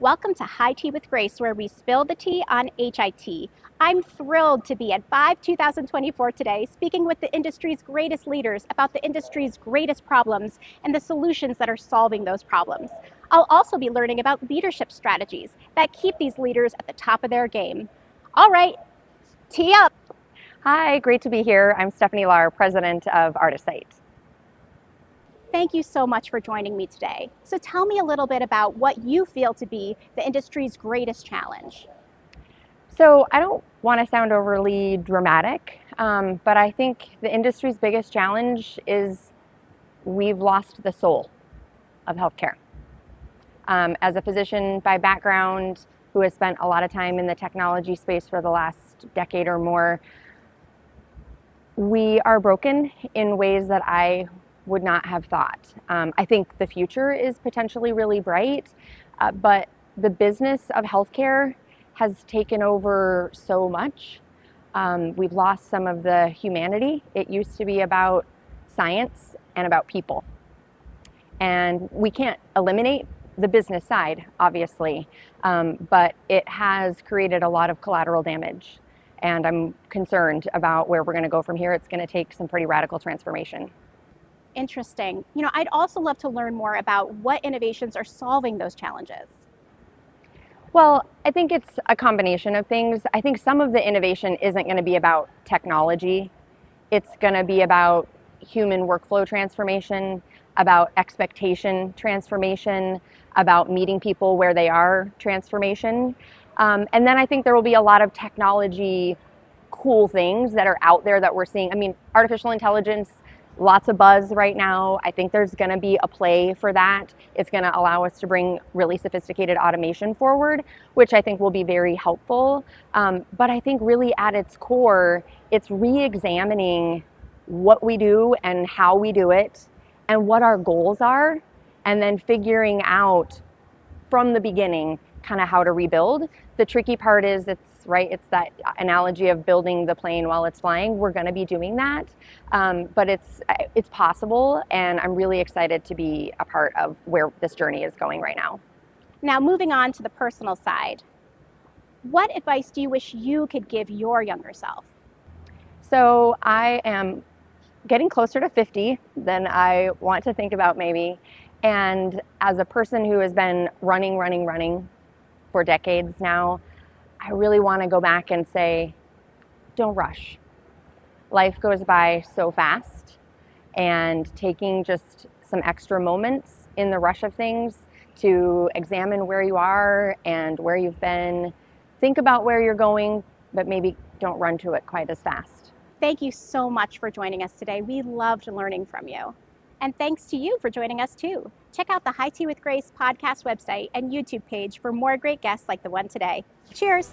Welcome to High Tea with Grace, where we spill the tea on HITea. I'm thrilled to be at 2024 today, speaking with the industry's greatest leaders about the industry's greatest problems and the solutions that are solving those problems. I'll also be learning about leadership strategies that keep these leaders at the top of their game. All right, tee up. Hi, great to be here. I'm Stephanie Lahr, President of Artisight. Thank you so much for joining me today. So tell me a little bit about what you feel to be the industry's greatest challenge. So I don't want to sound overly dramatic, but I think the industry's biggest challenge is we've lost the soul of healthcare. As a physician by background who has spent a lot of time in the technology space for the last decade or more, we are broken in ways that I would not have thought. I think the future is potentially really bright, but the business of healthcare has taken over so much. We've lost some of the humanity. It used to be about science and about people. And we can't eliminate the business side, obviously, but it has created a lot of collateral damage. And I'm concerned about where we're going to go from here. It's going to take some pretty radical transformation. Interesting. I'd also love to learn more about what innovations are solving those challenges. Well, I think it's a combination of things. I think some of the innovation isn't going to be about technology. It's going to be about human workflow transformation, about expectation transformation, about meeting people where they are transformation. And then I think there will be a lot of technology cool things that are out there that we're seeing. I mean, artificial intelligence, lots of buzz right now. I think there's going to be a play for that. It's going to allow us to bring really sophisticated automation forward, which I think will be very helpful. But I think really at its core, it's re-examining what we do and how we do it and what our goals are, and then figuring out from the beginning kind of how to rebuild. The tricky part is it's that analogy of building the plane while it's flying. We're going to be doing that, but it's possible, and I'm really excited to be a part of where this journey is going right now. Now, moving on to the personal side, what advice do you wish you could give your younger self? So I am getting closer to 50 than I want to think about maybe, and as a person who has been running for decades now, I really want to go back and say, don't rush. Life goes by so fast, and taking just some extra moments in the rush of things to examine where you are and where you've been, think about where you're going, but maybe don't run to it quite as fast. Thank you so much for joining us today. We loved learning from you. And thanks to you for joining us too. Check out the High Tea with Grace podcast website and YouTube page for more great guests like the one today. Cheers.